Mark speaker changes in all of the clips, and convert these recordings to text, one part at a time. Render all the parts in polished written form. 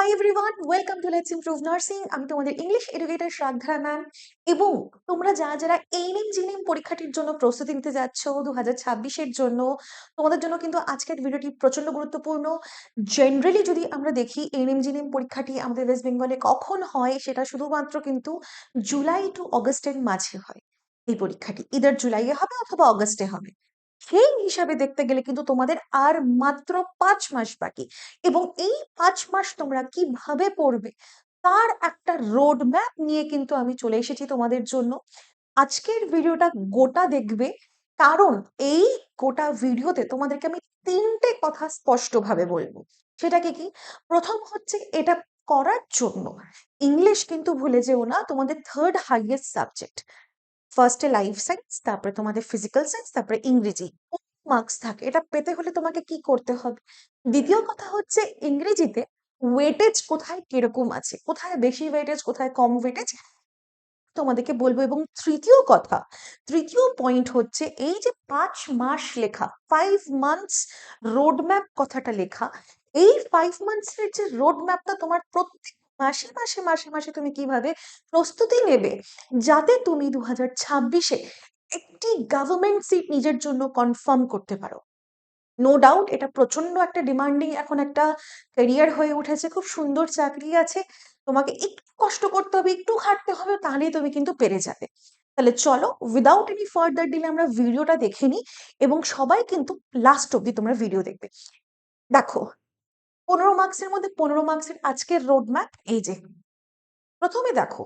Speaker 1: Hi everyone, welcome to let's improve nursing. আমি তোমাদের English educator শ্রদ্ধা ম্যাম। এবং তোমরা যারা এএনএম জিএনএম পরীক্ষাটির জন্য প্রস্তুতি নিতে যাচ্ছ 2026-এর জন্য, তোমাদের জন্য কিন্তু আজকের ভিডিওটি প্রচন্ড গুরুত্বপূর্ণ। জেনারেলি যদি আমরা দেখি এএনএম জিএনএম পরীক্ষাটি আমাদের ওয়েস্ট বেঙ্গলে কখন হয়, সেটা শুধুমাত্র কিন্তু জুলাই টু অগস্টের মাঝে হয়। এই পরীক্ষাটি ইদার জুলাইয়ে হবে অথবা অগস্টে হবে। সেই হিসাবে দেখতে গেলে কিন্তু তোমাদের আর মাত্র 5 মাস বাকি, এবং এই 5 মাস তোমরা কিভাবে পড়বে তার একটা রোড ম্যাপ নিয়ে কিন্তু আমি চলে এসেছি তোমাদের জন্য। আজকের ভিডিওটা গোটা দেখবে, কারণ এই গোটা ভিডিওতে তোমাদেরকে আমি 3টে কথা স্পষ্টভাবে বলবো। সেটাকে কি? প্রথম হচ্ছে, এটা করার জন্য ইংলিশ কিন্তু ভুলে যেও না, তোমাদের থার্ড হাইয়েস্ট সাবজেক্ট। ফার্স্টে লাইফ সায়েন্স, তারপরে তোমাদের ফিজিক্যাল সায়েন্স, তারপরে ইংরেজি। মার্কস থাকে, এটা পেতে হলে তোমাকে কি করতে হবে? দ্বিতীয় কথা হচ্ছে, ইংরেজিতে ওয়েটেজ কোথায় কিরকম আছে, কোথায় বেশি ওয়েটেজ কোথায় কম ওয়েটেজ তোমাদেরকে বলবো। এবং তৃতীয় পয়েন্ট হচ্ছে, এই যে 5 মাস লেখা, 5 মান্থস রোড ম্যাপ কথাটা লেখা, এই 5 মান্থসের যে রোড ম্যাপটা তোমার প্রত্যেক মাসে মাসে মাসে মাসে তুমি কিভাবে প্রস্তুতি নেবে, যাতে তুমি 2026-এ একটি গভর্নমেন্ট সিট নিজের জন্য কনফার্ম করতে পারো। নো ডাউট এটা প্রচন্ড একটা ডিমান্ডিং এখন একটা ক্যারিয়ার হয়ে উঠেছে, খুব সুন্দর চাকরি আছে, তোমাকে একটু কষ্ট করতে হবে, একটু খাটতে হবে, তাহলেই তুমি কিন্তু পেরে যাবে। তাহলে চলো, উইদাউট এনি ফার্দার ডিলে আমরা ভিডিওটা দেখে নিই, এবং সবাই কিন্তু লাস্ট অব্দি তোমরা ভিডিও দেখবে। দেখো, 15 মার্কসের মধ্যে 15 মার্কসের আজকের রোড ম্যাপ এই যে। প্রথমে দেখো,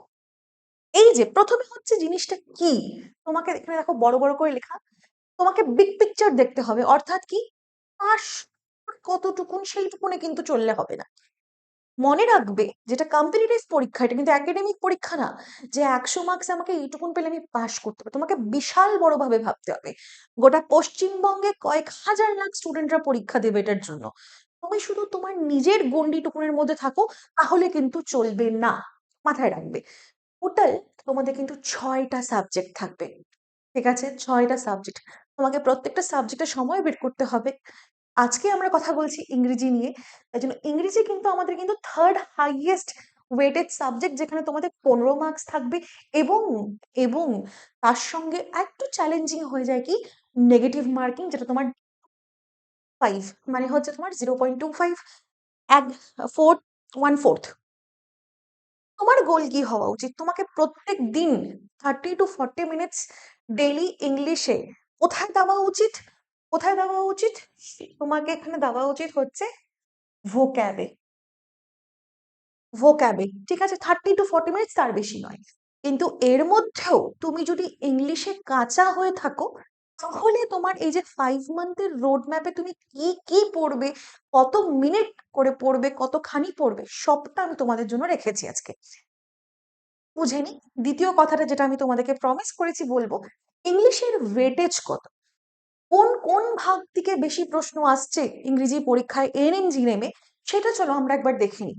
Speaker 1: এই যে প্রথমে হচ্ছে জিনিসটা কি, তোমাকে এখানে দেখো বড় বড় করে লেখা, তোমাকে বিগ পিকচার দেখতে হবে। অর্থাৎ কি, পাস কতটুকুন সেইটুকুনে কিন্তু চললে হবে না। মনে রাখবে, যেটা কম্পিটিটিভ পরীক্ষা, এটা কিন্তু একাডেমিক পরীক্ষা না, যে 100 মার্কস আমাকে এইটুকুন পেলে আমি পাস করতে পারবো। তোমাকে বিশাল বড় ভাবে ভাবতে হবে। গোটা পশ্চিমবঙ্গে কয়েক হাজার লাখ স্টুডেন্টরা পরীক্ষা দেবে এটার জন্য। তুমি শুধু তোমার নিজের গন্ডিটুকুনের মধ্যে থাকো, তাহলে কিন্তু চলবে না। মাথায় রাখবে, টোটাল তোমাদের কিন্তু 6টা সাবজেক্ট থাকবে। ঠিক আছে, 6টা সাবজেক্ট। তোমাকে প্রত্যেকটা সাবজেক্টে সময় বের করতে হবে। আজকে আমরা কথা বলছি ইংরেজি নিয়ে, তাই জন্য ইংরেজি কিন্তু আমাদের কিন্তু থার্ড হাইয়েস্ট ওয়েটেড সাবজেক্ট, যেখানে তোমাদের 15 মার্কস থাকবে। এবং এবং তার সঙ্গে একটু চ্যালেঞ্জিং হয়ে যায় কি, নেগেটিভ মার্কিং, যেটা তোমার 5, মানে হচ্ছে তোমার 0.25, এক ফোর্থ, 1/4। তোমার গোল কি হওয়া উচিত? তোমাকে প্রত্যেক দিন 30 to 40 মিনিটস ডেইলি ইংলিশে কোথায় দেওয়া উচিত? কোথায় দেওয়া উচিত? তোমাকে এখানে দেওয়া উচিত হচ্ছে ভোক্যাবে। ভোক্যাবে, ঠিক আছে, 30 to 40 মিনিটস, তার বেশি নয়। কিন্তু এর মধ্যেও তুমি যদি ইংলিশে কাঁচা হয়ে থাকো, তাহলে তোমার এই যে 5 মান্থের রোড ম্যাপে তুমি কি কি পড়বে, কত মিনিট করে পড়বে, কতখানি পড়বে, সবটা আমি তোমাদের জন্য রেখেছি আজকে। বুঝে নি। দ্বিতীয় কথাটা যেটা আমি তোমাদেরকে প্রমিস করেছি বলবো, ইংলিশের ওয়েটেজ কত, কোন কোন ভাগ থেকে বেশি প্রশ্ন আসছে ইংরেজি পরীক্ষায় এএনএম জিএনএম এ, সেটা চলো আমরা একবার দেখে নিই।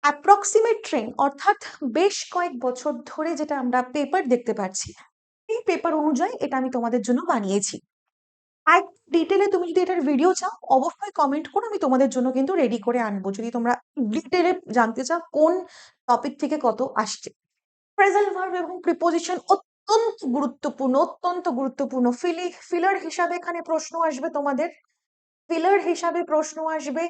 Speaker 1: অ্যাপ্রক্সিমেট ট্রেন্ড, অর্থাৎ বেশ কয়েক বছর ধরে যেটা আমরা পেপার দেখতে পাচ্ছি, এই পেপার অনুযায়ী এটা আমি তোমাদের জন্য বানিয়েছি। এক ডিটেলে তুমি যদি এটার ভিডিও চাও, অবশ্যই কমেন্ট করো, আমি তোমাদের জন্য কিন্তু রেডি করে আনবো, যদি তোমরা ডিটেলে জানতে চাও কোন টপিক থেকে কত আসছে। ফ্রেজাল ভার্ব এবং প্রিপোজিশন অত্যন্ত গুরুত্বপূর্ণ, অত্যন্ত গুরুত্বপূর্ণ। ফিলার হিসাবে এখানে প্রশ্ন আসবে তোমাদের, ফিলার হিসাবে প্রশ্ন আসবে।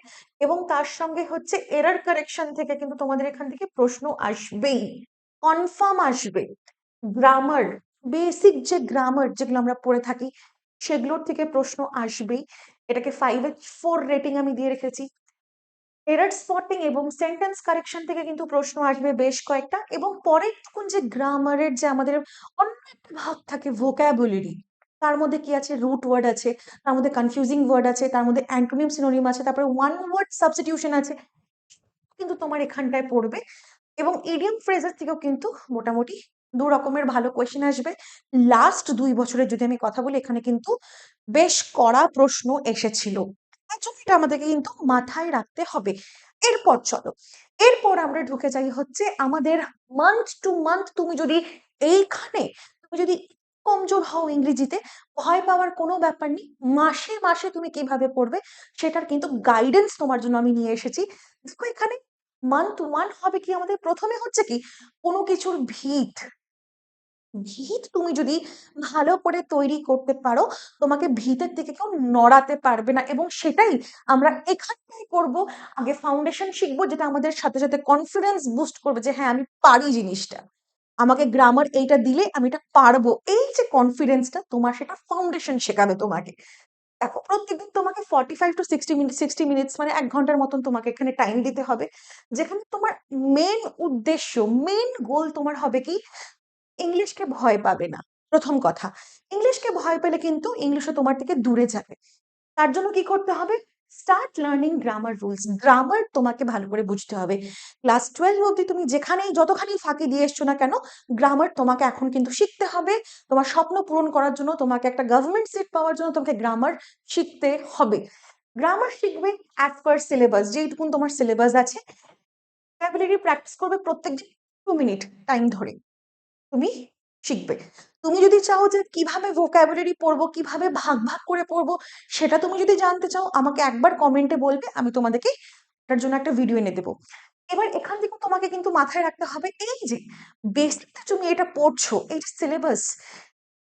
Speaker 1: এবং তার সঙ্গে হচ্ছে এরর কারেকশন থেকে কিন্তু তোমাদের এখান থেকে প্রশ্ন আসবেই, কনফার্ম আসবে। গ্রামার, বেসিক যে গ্রামার যেগুলো আমরা পড়ে থাকি, সেগুলোর থেকে প্রশ্ন আসবেই। এটাকে 5/4 রেটিং আমি দিয়ে রেখেছি। এরর স্পটিং এবং সেন্টেন্স কারেকশন থেকে কিন্তু প্রশ্ন আসবে বেশ কয়েকটা। এবং পরের কোন যে গ্রামারের যে আমাদের অন্য একটা ভাগ থাকে, ভোকাবুলারি, তার মধ্যে কি আছে, রুট ওয়ার্ড আছে, তার মধ্যে কনফিউজিং ওয়ার্ড আছে, তার মধ্যে অ্যান্টোনিম সিনোনিম আছে, তারপরে ওয়ান ওয়ার্ড সাবস্টিটিউশন আছে, কিন্তু তোমার এখানটায় পড়বে। এবং ইডিয়ম ফ্রেজের থেকেও কিন্তু মোটামুটি 2 রকমের ভালো কোয়েশ্চেন আসবে। লাস্ট 2 বছরের যদি আমি কথা বলি, এখানে কিন্তু বেশ কড়া প্রশ্ন এসেছিল, তার জন্য এটা আমাদেরকে কিন্তু মাথায় রাখতে হবে। এরপর চলো, এরপর আমরা ঢুকে যাই হচ্ছে আমাদের মান্থ টু মান্থ। তুমি যদি এইখানে, তুমি যদি কমজোর হও ইংরেজিতে, ভয় পাওয়ার কোনো ব্যাপার নেই। মাসে মাসে তুমি কিভাবে পড়বে সেটার কিন্তু গাইডেন্স তোমার জন্য আমি নিয়ে এসেছি। দেখো এখানে মান্থ ওয়ান হবে কি আমাদের, প্রথমে হচ্ছে কি কোনো কিছুর ভিত তুমি যদি ভালো করে তৈরি করতে পারো, তোমাকে ভিতের থেকে কেউ নড়াতে পারবে না। এবং সেটাই আমরা এখানটাই করব। আগে ফাউন্ডেশন শিখবো, যেটা আমাদের সাথে সাথে কনফিডেন্স বুস্ট করবে যে হ্যাঁ আমি পারি জিনিসটা, আমাকে গ্রামার এইটা দিলে আমি এটা পারবো। এই যে কনফিডেন্সটা তোমার, সেটা ফাউন্ডেশন শেখাবে তোমাকে। দেখো, প্রত্যেকদিন তোমাকে 45 to 60 মিনিট, 60 মিনিটস মানে 1 ঘন্টার মতন তোমাকে এখানে টাইম দিতে হবে, যেখানে তোমার মেন উদ্দেশ্য, মেন গোল তোমার হবে কি, ইংলিশকে ভয় পাবে না। প্রথম কথা, ইংলিশকে ভয় পেলে কিন্তু ইংলিশও তোমার থেকে দূরে যাবে। তার জন্য কি করতে হবে, start learning grammar rules. Grammar তোমাকে ভালো করে বুঝতে হবে। ক্লাস 12 অব্দি তুমি যেখানেই যতখানি ফাঁকি দিয়ে এসছো না কেন, গ্রামার তোমাকে এখন কিন্তু শিখতে হবে। তোমার স্বপ্ন পূরণ করার জন্য, তোমাকে একটা গভর্নমেন্ট সিট পাওয়ার জন্য তোমাকে গ্রামার শিখতে হবে। গ্রামার শিখবে অ্যাজ পার সিলেবাস, যেইটুকুন তোমার সিলেবাস আছে। ভোকাবুলারি প্র্যাকটিস করবে প্রত্যেকদিন 2 মিনিট টাইম ধরে, তুমি শিখবে। তুমি যদি চাও যে কিভাবে ভোকাবুলারি পড়বো, কিভাবে ভাগ ভাগ করে পড়বো, সেটা তুমি যদি জানতে চাও, আমাকে একবার কমেন্টে বলবে, আমি তোমাদেরকে তার জন্য একটা ভিডিও এনে দেবো। এবার এখান থেকে তোমাকে কিন্তু মাথায় রাখতে হবে, এই যে বেসিকটা তুমি এটা পড়ছো, এই যে সিলেবাস,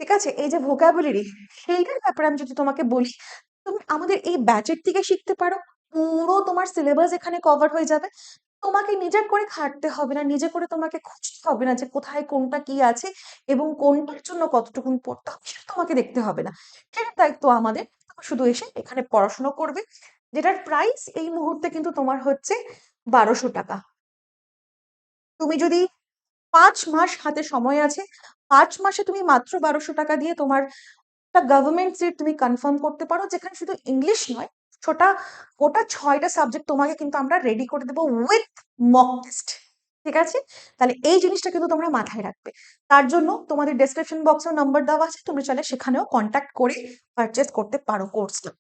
Speaker 1: ঠিক আছে, এই যে ভোকাবুলারি, সেইটার ব্যাপারে আমি যদি তোমাকে বলি, তুমি আমাদের এই ব্যাচের থেকে শিখতে পারো। পুরো তোমার সিলেবাস এখানে কভার হয়ে যাবে। তোমাকে নিজের করে খাটতে হবে না, নিজে করে তোমাকে খুঁজতে হবে না যে কোথায় কোনটা কি আছে এবং কোনটার জন্য কতটুকুন পড়তে হবে, সেটা তোমাকে দেখতে হবে না। সেটার দায়িত্ব আমাদের। তুমি শুধু এসে এখানে পড়াশোনা করবে, যেটার প্রাইস এই মুহূর্তে কিন্তু তোমার হচ্ছে 1200 টাকা। তুমি যদি 5 মাস হাতে সময় আছে, 5 মাসে তুমি মাত্র 1200 টাকা দিয়ে তোমার একটা গভর্নমেন্ট সিট তুমি কনফার্ম করতে পারো, যেখানে শুধু ইংলিশ নয়, ছোটা গোটা 6টা সাবজেক্ট তোমাকে কিন্তু আমরা রেডি করে দেবো উইথ মক টেস্ট। ঠিক আছে, তাহলে এই জিনিসটা কিন্তু তোমরা মাথায় রাখবে। তার জন্য তোমাদের ডেসক্রিপশন বক্সেও নাম্বার দেওয়া আছে, তুমি চাইলে সেখানেও কন্ট্যাক্ট করে পারচেস করতে পারো কোর্সটা।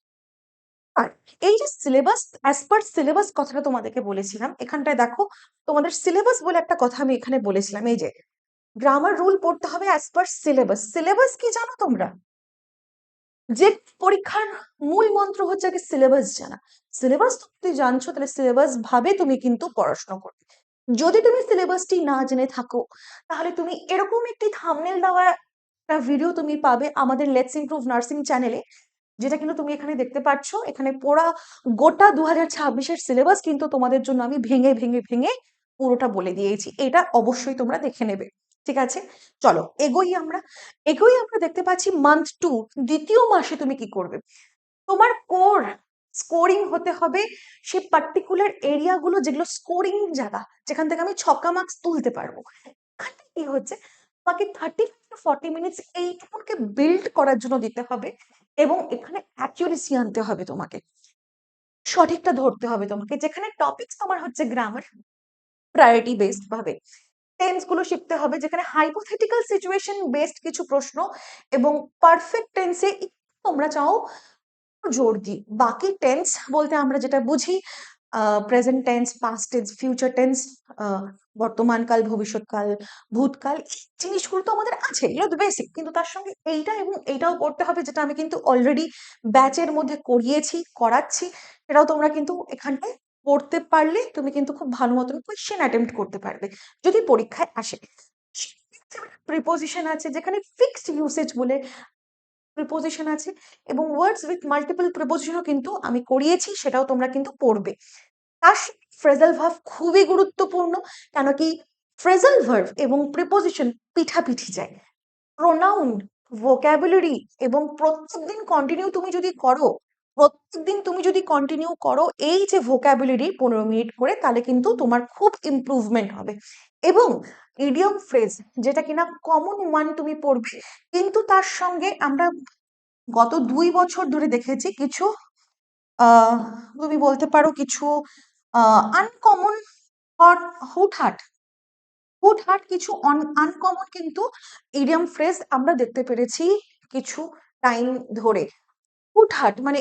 Speaker 1: আর এই যে সিলেবাস, অ্যাজ পার সিলেবাস কথাটা তোমাদেরকে বলেছিলাম, এখানটায় দেখো, তোমাদের সিলেবাস বলে একটা কথা আমি এখানে বলেছিলাম। এই যে গ্রামার রুল পড়তে হবে অ্যাজ পার সিলেবাস। সিলেবাস কি জানো তোমরা? যে পরীক্ষার মূল মন্ত্র হচ্ছে আগে সিলেবাস জানা। সিলেবাস তুমি জানছো, তাহলে সিলেবাস ভাবে তুমি কিন্তু পড়াশোনা করবে। যদি তুমি সিলেবাসটি না জেনে থাকো, তাহলে তুমি এরকম একটি থাম্বনেল দেওয়া একটা ভিডিও তুমি পাবে আমাদের লেটস ইমপ্রুভ নার্সিং চ্যানেলে, যেটা কিন্তু তুমি এখানে দেখতে পাচ্ছ। এখানে পোড়া গোটা 2026-এর সিলেবাস কিন্তু তোমাদের জন্য আমি ভেঙে ভেঙে ভেঙে পুরোটা বলে দিয়েছি। এটা অবশ্যই তোমরা দেখে নেবে। ঠিক আছে, চলো এগোই আমরা দেখতে পাচ্ছি মান্থ 2, দ্বিতীয় মাসে তুমি কি করবে। তোমার কোর স্কোরিং হতে হবে সেই পার্টিকুলার এরিয়াগুলো, যেগুলো স্কোরিং জায়গা, যেখান থেকে আমি ছক্কা মার্কস তুলতে পারবো। এখানে কি হচ্ছে, তোমাকে 30 to 40 মিনিটস এইটুকুকে বিল্ড করার জন্য দিতে হবে। এবং এখানে অ্যাকিউরেসি আনতে হবে তোমাকে, সঠিকটা ধরতে হবে তোমাকে। যেখানে টপিকস তোমার হচ্ছে গ্রামার, প্রায়োরিটি বেসড ভাবে টেন্স গুলো শিখতে হবে, যেখানে হাইপোথেটিক্যাল সিচুয়েশন বেসড কিছু প্রশ্ন এবং পারফেক্ট টেন্সে তোমরা চাও জোর দিই। বাকি টেন্স বলতে আমরা যেটা বুঝি, present tense, past tense, future tense, বর্তমানকাল, ভবিষ্যৎকাল, ভূতকাল, এই জিনিসগুলো তো আমাদের আছে, এগুলো তো বেসিক। কিন্তু তার সঙ্গে এইটা এবং এইটাও করতে হবে, যেটা আমি কিন্তু অলরেডি ব্যাচের মধ্যে করাচ্ছি। সেটাও তোমরা কিন্তু এখানটায় পড়তে পারলে তুমি কিন্তু খুব ভালো মতন কোয়েশ্চেন অ্যাটেম্প্ট করতে পারবে যদি পরীক্ষায় আসে। প্রিপোজিশন আছে, যেখানে ফিক্সড ইউসেজ বলে প্রিপোজিশন আছে, এবং ওয়ার্ডস উইথ মাল্টিপল প্রিপোজিশনও কিন্তু আমি করিয়েছি, সেটাও তোমরা কিন্তু পড়বে। তার ফ্রেজাল ভার্ব খুবই গুরুত্বপূর্ণ, কেন কি ফ্রেজাল ভার্ব এবং প্রিপোজিশন পিঠাপিঠি যায়। প্রোনাউন, ভোক্যাবুলারি, এবং প্রত্যেকদিন তুমি যদি কন্টিনিউ করো এই যে ভোক্যাবুলারি 15 মিনিট করে, তাহলে কিন্তু তোমার খুব ইমপ্রুভমেন্ট হবে। এবং ইডিয়ম ফ্রেজ, যেটা কিনা কমন ওয়ান তুমি পড়বে, কিন্তু তার সঙ্গে আমরা গত 2 বছর ধরে দেখেছি কিছু আহ তুমি বলতে পারো কিছু আনকমন, হুটহাট হুটহাট কিছু আনকমন কিন্তু ইডিয়ম ফ্রেজ আমরা দেখতে পেরেছি কিছু টাইম ধরে। হুটহাট মানে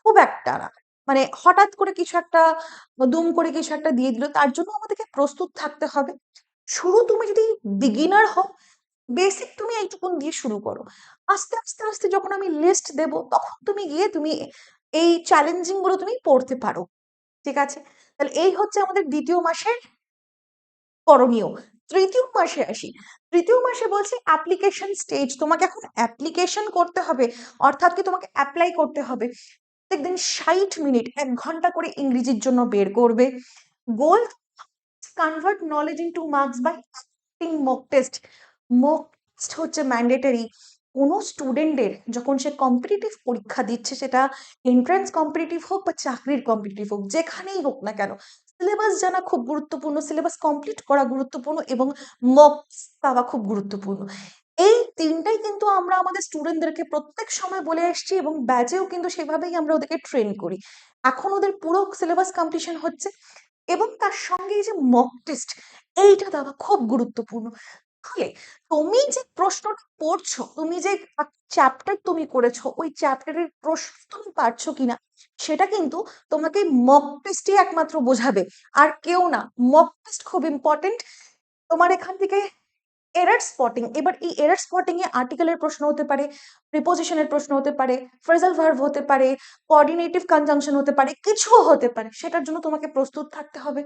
Speaker 1: খুব একটা না, মানে হঠাৎ করে কিছু একটা, দুম করে কিছু একটা দিয়ে দিল, তার জন্য আমাদেরকে প্রস্তুত থাকতে হবে। শুরু তুমি যদি বিগিনার হও, বেসিক তুমি এইটুকুন দিয়ে শুরু করো। আস্তে আস্তে আস্তে যখন আমি লিস্ট দেব, তখন তুমি গিয়ে তুমি এই চ্যালেঞ্জিং গুলো তুমি পড়তে পারো। ঠিক আছে, তাহলে এই হচ্ছে আমাদের দ্বিতীয় মাসের করণীয়। তৃতীয় মাসে আসি। তৃতীয় মাসে বলছে অ্যাপ্লিকেশন স্টেজ, তোমাকে এখন অ্যাপ্লিকেশন করতে হবে, অর্থাৎ কি তোমাকে অ্যাপ্লাই করতে হবে। প্রত্যেকদিন 60 মিনিট 1 ঘন্টা করে ইংরেজির জন্য বের করবে। Goal, convert knowledge into marks by mock test. Mock test হচ্ছে ম্যান্ডেটরি। কোনো স্টুডেন্টের যখন সে কম্পিটিটিভ পরীক্ষা দিচ্ছে, সেটা এন্ট্রান্স কম্পিটিটিভ হোক বা চাকরির কম্পিটিটিভ হোক, যেখানেই হোক না কেন, সিলেবাস জানা খুব গুরুত্বপূর্ণ, সিলেবাস কমপ্লিট করা গুরুত্বপূর্ণ এবং মক পাওয়া খুব গুরুত্বপূর্ণ। এই তিনটাই কিন্তু আমরা আমাদের স্টুডেন্টদেরকে প্রত্যেক সময় বলে আসছি এবং ব্যাচেও কিন্তু সেভাবেই আমরা ওদেরকে ট্রেন করি। এখন ওদের পুরো সিলেবাস কমপ্লিশন হচ্ছে এবং তার সঙ্গে এই যে মক টেস্ট, এইটা দেওয়া খুব গুরুত্বপূর্ণ। তাহলে তুমি যে প্রশ্নটা পড়ছো, তুমি যে চ্যাপ্টার তুমি করেছো, ওই চ্যাপ্টারের প্রশ্ন তুমি পারছো কিনা, সেটা কিন্তু তোমাকে মক টেস্টই একমাত্র বোঝাবে, আর কেউ না। মক টেস্ট খুব ইম্পর্টেন্ট। তোমার এখান থেকে এরর স্পটিং, এবার এই এরর স্পটিং এ আর্টিকেলের প্রশ্ন হতে পারে, প্রিপোজিশনের প্রশ্ন হতে পারে, ফ্রেজাল ভার্ব হতে পারে, কোঅর্ডিনেটিভ কনজাংশন হতে পারে, কিছুও হতে পারে। সেটার জন্য তোমাকে প্রস্তুত থাকতে হবে।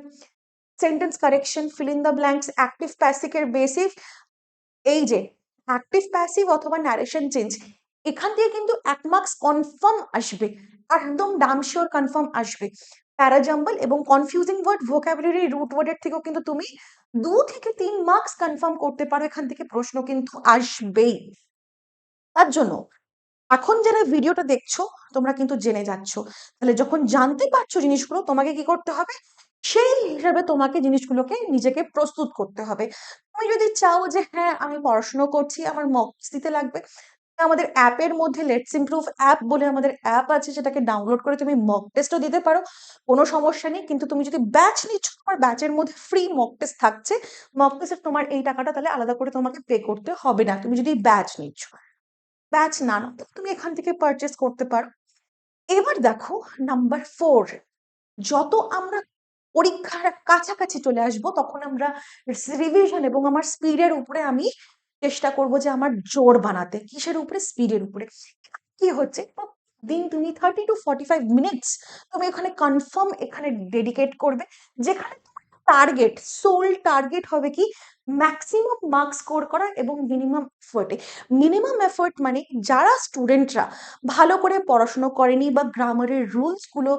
Speaker 1: Sentence correction, fill in the blanks, active passive এর বেসিক, এই যে অ্যাক্টিভ প্যাসিভ অথবা ন্যারেশন চেঞ্জ, এখান থেকে কিন্তু 1 মার্কস কনফার্ম আসবে, একদম ডাম শিওর কনফার্ম আসবে। প্যারাজাম্বল এবং কনফিউজিং ওয়ার্ড, ভোকাবুলারি, রুট ওয়ার্ডের থেকেও কিন্তু তুমি 2 থেকে 3 মার্কস কনফার্ম করতে পারো, এখান থেকে প্রশ্ন কিন্তু আসবেই। তার জন্য এখন যারা ভিডিওটা দেখছো, তোমরা কিন্তু জেনে যাচ্ছ। তাহলে যখন জানতে পারছো জিনিসগুলো, তোমাকে কি করতে হবে, সেই হিসাবে তোমাকে জিনিসগুলোকে নিজেকে প্রস্তুত করতে হবে। তুমি যদি চাও যে হ্যাঁ আমি পড়াশোনা করছি, আমার মকস দিতে লাগবে, আমাদের অ্যাপের মধ্যে লেটস ইমপ্রুভ অ্যাপ বলে আমাদের অ্যাপ আছে, সেটাকে ডাউনলোড করে তুমি মক টেস্টও দিতে পারো, কোনো সমস্যা নেই। কিন্তু তুমি যদি ব্যাচ নিচ্ছ, তোমার ব্যাচের মধ্যে ফ্রি মক টেস্ট থাকছে। মক টেস্টের তোমার এই টাকাটা তাহলে আলাদা করে তোমাকে পে করতে হবে না, তুমি যদি ব্যাচ নিচ্ছ। ব্যাচ না নাও, তুমি এখান থেকে পারচেস করতে পারো। এবার দেখো নাম্বার 4, যত আমরা পরীক্ষার কাছাকাছি চলে আসব, তখন আমরা রিভিশন এবং আমার স্পিডের উপরে আমি চেষ্টা করব যে আমার জোর বানাতে। কিসের উপরে? স্পিডের উপরে। কি হচ্ছে, দিন তুমি 30 to 45 মিনিটস তুমি এখানে কনফার্ম এখানে ডেডিকেট করবে, যেখানে টার্গেট, সোল টার্গেট হবে কি, ম্যাক্সিমাম মার্কস স্কোর করা এবং মিনিমাম এফোর্টে। মিনিমাম এফোর্ট মানে যারা স্টুডেন্টরা ভালো করে পড়াশোনা করেনি বা গ্রামারের রুলস গুলো,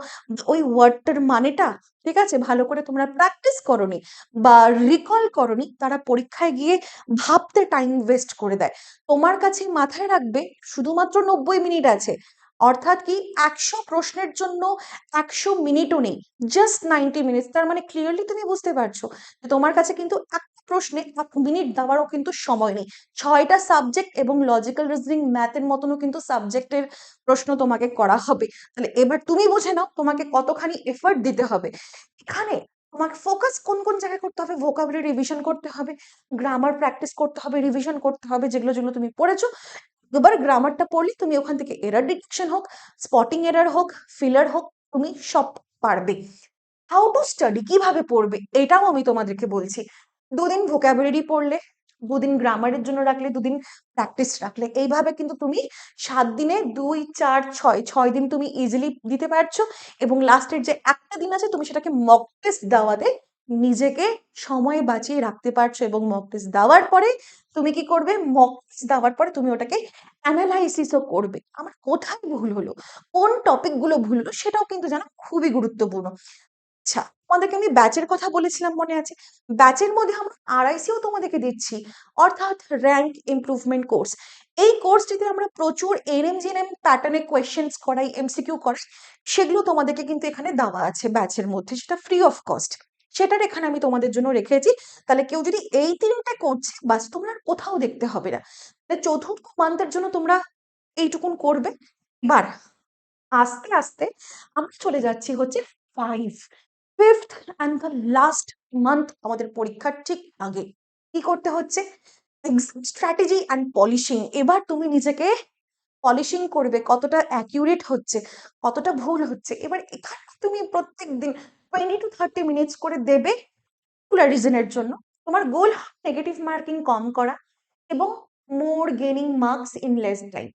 Speaker 1: ওই ওয়ার্ডটার মানেটা ঠিক আছে ভালো করে তোমরা প্র্যাকটিস করনি বা রিকল করনি, তারা পরীক্ষায় গিয়ে ভাবতে টাইম ওয়েস্ট করে দেয়। তোমার কাছে মাথায় রাখবে শুধুমাত্র 90 মিনিট আছে, অর্থাৎ কি 100 প্রশ্নের জন্য 100 মিনিটও নেই, জাস্ট 90 মিনিটস। তার মানে ক্লিয়ারলি তুমি বুঝতে পারছো যে তোমার কাছে কিন্তু একটা প্রশ্নে 1 মিনিট দেওয়ারও কিন্তু সময় নেই। 6টা সাবজেক্ট এবং লজিক্যাল রিজনিং, ম্যাথের মতনও কিন্তু সাবজেক্টের প্রশ্ন তোমাকে করা হবে। তাহলে এবার তুমি বুঝে নাও তোমাকে কতখানি এফর্ট দিতে হবে। এখানে তোমাকে ফোকাস কোন কোন জায়গায় করতে হবে, ভোকাবুলারি রিভিশন করতে হবে, গ্রামার প্র্যাকটিস করতে হবে, রিভিশন করতে হবে যেগুলো যেগুলো তুমি পড়েছো। দুবার গ্রামারটা পড়লে তুমি ওখান থেকে এরর ডিটেকশন হোক, স্পটিং এরর হোক, ফিলার হোক, তুমি সব পারবে। হাউ টু স্টাডি, কিভাবে পড়বে, এটাও আমি তোমাদেরকে বলছি। 2 দিন ভোকাবুলারি পড়লে, 2 দিন গ্রামারের জন্য রাখলে, 2 দিন প্র্যাকটিস রাখলে, এইভাবে কিন্তু তুমি 7 দিনে 2, 4, 6 6 দিন তুমি ইজিলি দিতে পারছো। এবং লাস্টের যে একটা দিন আছে, তুমি সেটাকে মক টেস্ট দেওয়াতে নিজেকে সময় বাঁচিয়ে রাখতে পারছো। এবং মক টেস্ট দেওয়ার পরে তুমি কি করবে, মক টেস্ট দেওয়ার পরে তুমি ওটাকে অ্যানালাইসিসও করবে, আমার কোথায় ভুল হলো, কোন টপিক গুলো ভুল হলো, সেটাও কিন্তু জানা খুবই গুরুত্বপূর্ণ। আচ্ছা, তোমাদেরকে আমি ব্যাচের কথা বলেছিলাম, মনে আছে? ব্যাচের মধ্যে আমরা আরআইসিও তোমাদেরকে দিচ্ছি, অর্থাৎ র্যাঙ্ক ইমপ্রুভমেন্ট কোর্স। এই কোর্সটিতে আমরা প্রচুর এনএমজিএনএম প্যাটার্নে কোয়েশ্চেন্স করাই, এমসিকিউ করাই, সেগুলো তোমাদেরকে কিন্তু এখানে দেওয়া আছে ব্যাচের মধ্যে, সেটা ফ্রি অফ কস্ট। সেটার এখানে আমি তোমাদের জন্য রেখেছি। তাহলে কেউ যদি এই 3টা করছে, বাস তোমরা আর কোথাও দেখতে হবে না। তাহলে চতুর্থ মান্থের জন্য তোমরা এইটুকুন করবে। এবার আস্তে আস্তে আমরা চলে যাচ্ছি হচ্ছে 5th and the last month, আমাদের পরীক্ষার ঠিক আগে কি করতে হচ্ছে, স্ট্র্যাটেজি অ্যান্ড পলিশিং। এবার তুমি নিজেকে পলিশিং করবে, কতটা অ্যাকিউরেট হচ্ছে, কতটা ভুল হচ্ছে। এবার এখানে তুমি প্রত্যেক দিন 20 to 30 মিনিটস করে দেবে রিজনের জন্য। তোমার গোল নেগেটিভ মার্কিং কম করা এবং more gaining marks in less time.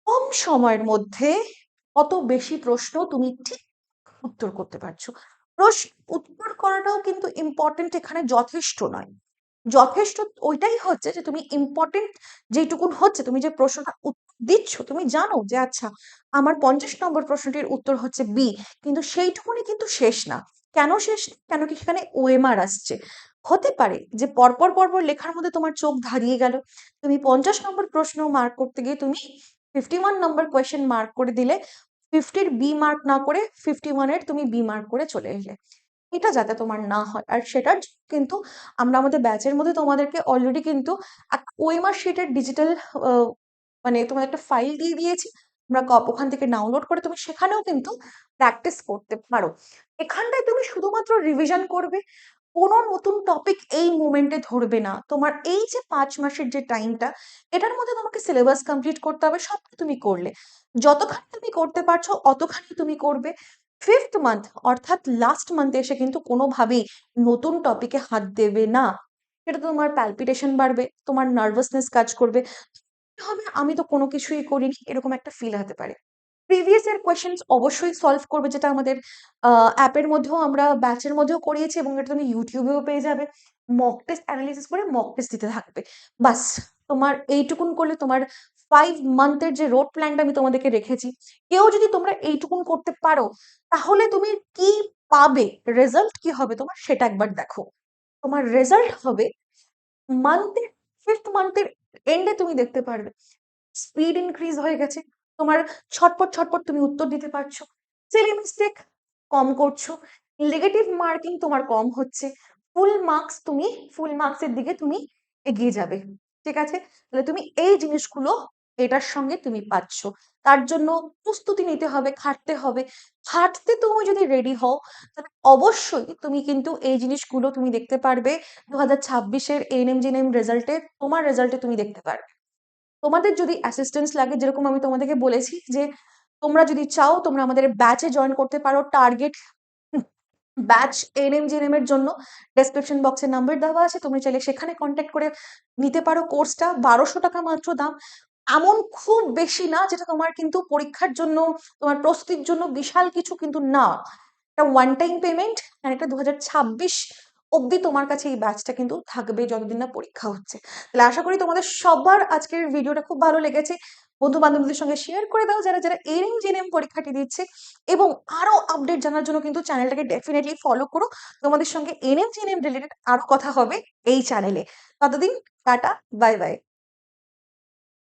Speaker 1: কম সময়ের মধ্যে কত বেশি প্রশ্ন তুমি ঠিক উত্তর করতে পারছো, প্রশ্ন উত্তর করাটাও কিন্তু ইম্পর্টেন্ট, এখানে যথেষ্ট নয়। যথেষ্ট ওইটাই হচ্ছে যে তুমি ইম্পর্টেন্ট যেটুকুন হচ্ছে, তুমি যে প্রশ্নটা উত্তর দিচ্ছ, তুমি জানো যে আচ্ছা আমার 50 নম্বর প্রশ্নটির উত্তর হচ্ছে বি, কিন্তু সেইটুকুনি কিন্তু শেষ না। কেন শেষ না? কেন কি সেখানে ওএমআর আসছে। হতে পারে যে পরপর পরপর লেখার মধ্যে তোমার চোখ ধাঁধিয়ে গেল, তুমি 50 নম্বর প্রশ্ন মার্ক করতে গিয়ে তুমি 51 নম্বর কোয়েশ্চেন মার্ক করে দিলে, 50-র বি মার্ক না করে 51-এর তুমি বি মার্ক করে চলে এলে। এটা যাতে তোমার না হয়, আর সেটার কিন্তু আমরা আমাদের ব্যাচের মধ্যে তোমাদেরকে অলরেডি কিন্তু ওএমআর শিটের ডিজিটাল মানে তোমার একটা ফাইল দিয়ে দিয়েছি, আমরা ওখান থেকে ডাউনলোড করে তুমি সেখানেও কিন্তু প্র্যাকটিস করতে পারো। এখানটায় তুমি শুধুমাত্র রিভিশন করবে, কোনো নতুন টপিক এই মোমেন্টে ধরবে না। তোমার এই যে 5 মাসের যে টাইমটা, এটার মধ্যে তোমাকে সিলেবাস কমপ্লিট করতে হবে, সবটা তুমি করলে, যতখানি তুমি করতে পারছো অতখানি তুমি করবে। 5th মান্থ অর্থাৎ লাস্ট মান্থে এসে কিন্তু কোনোভাবেই নতুন টপিকে হাত দেবে না। সেটা তোমার প্যালপিটেশন বাড়বে, তোমার নার্ভাসনেস কাজ করবে, হবে আমি তো কোনো কিছুই করিনি এরকম একটা ফিল হতে পারে। প্রিভিয়াস ইয়ার কোয়েশ্চেন্স অবশ্যই সলভ করবে, যেটা আমাদের অ্যাপের মধ্যেও আমরা ব্যাচের মধ্যেও করিয়েছি, এবং এটা তুমি ইউটিউবেও পেয়ে যাবে। মক টেস্ট অ্যানালিসিস করে মক টেস্ট দিতে থাকবে, বাস। তোমার এইটুকুন করলে তোমার 5 মান্থের যে রোড প্ল্যানটা আমি তোমাদেরকে রেখেছি, কেউ যদি তোমরা এইটুকুন করতে পারো, তাহলে তুমি কি পাবে, রেজাল্ট কি হবে তোমার সেটা একবার দেখো। তোমার রেজাল্ট হবে মান্থের 5th মান্থের এন্ডে তুমি দেখতে পারবে স্পিড ইনক্রিজ হয়ে গেছে, তোমার ছটপট ছটপট তুমি উত্তর দিতে পারছো, সিলি মিস্টেক কম করছো, নেগেটিভ মার্কিং তোমার কম হচ্ছে, ফুল মার্কসের দিকে তুমি এগিয়ে যাবে। ঠিক আছে, তাহলে তুমি এই জিনিসগুলো এটার সঙ্গে তুমি পাচ্ছ। তার জন্য প্রস্তুতি নিতে হবে, খাটতে হবে। খাটতে তুমি যদি রেডি হও, তাহলে অবশ্যই তুমি কিন্তু এই জিনিসগুলো তুমি দেখতে পারবে 2026-এর এএনএম জিএনএম রেজাল্টে, তোমার রেজাল্টে তুমি দেখতে পারবে। তোমাদের যদি অ্যাসিস্ট্যান্স লাগে, যেরকম আমি তোমাদেরকে বলেছি যে তোমরা যদি চাও তোমরা আমাদের ব্যাচে জয়েন করতে পারো, টার্গেট ব্যাচ এএনএম জিএনএম এর জন্য ডেসক্রিপশন বক্সে নাম্বার দেওয়া আছে, তুমি চাইলে সেখানে কন্ট্যাক্ট করে নিতে পারো। কোর্সটা 1200 টাকা মাত্র দাম, এমন খুব বেশি না যেটা তোমার কিন্তু পরীক্ষার জন্য, তোমার প্রস্তুতির জন্য বিশাল কিছু কিন্তু না। এটা ওয়ান টাইম পেমেন্ট, আর এটা 2026 অব্দি তোমার কাছে এই ব্যাচটা কিন্তু থাকবে, যতদিন না পরীক্ষা হচ্ছে। তাহলে আশা করি তোমাদের সবার আজকের ভিডিওটা খুব ভালো লেগেছে। বন্ধু বান্ধবদের সঙ্গে শেয়ার করে দাও যারা যারা এএনএম জিএনএম পরীক্ষাটি দিচ্ছে, এবং আরো আপডেট জানার জন্য কিন্তু চ্যানেলটাকে ডেফিনেটলি ফলো করো। তোমাদের সঙ্গে এএনএম জিএনএম রিলেটেড আরো কথা হবে এই চ্যানেলে। ততদিন টাটা, বাই বাই।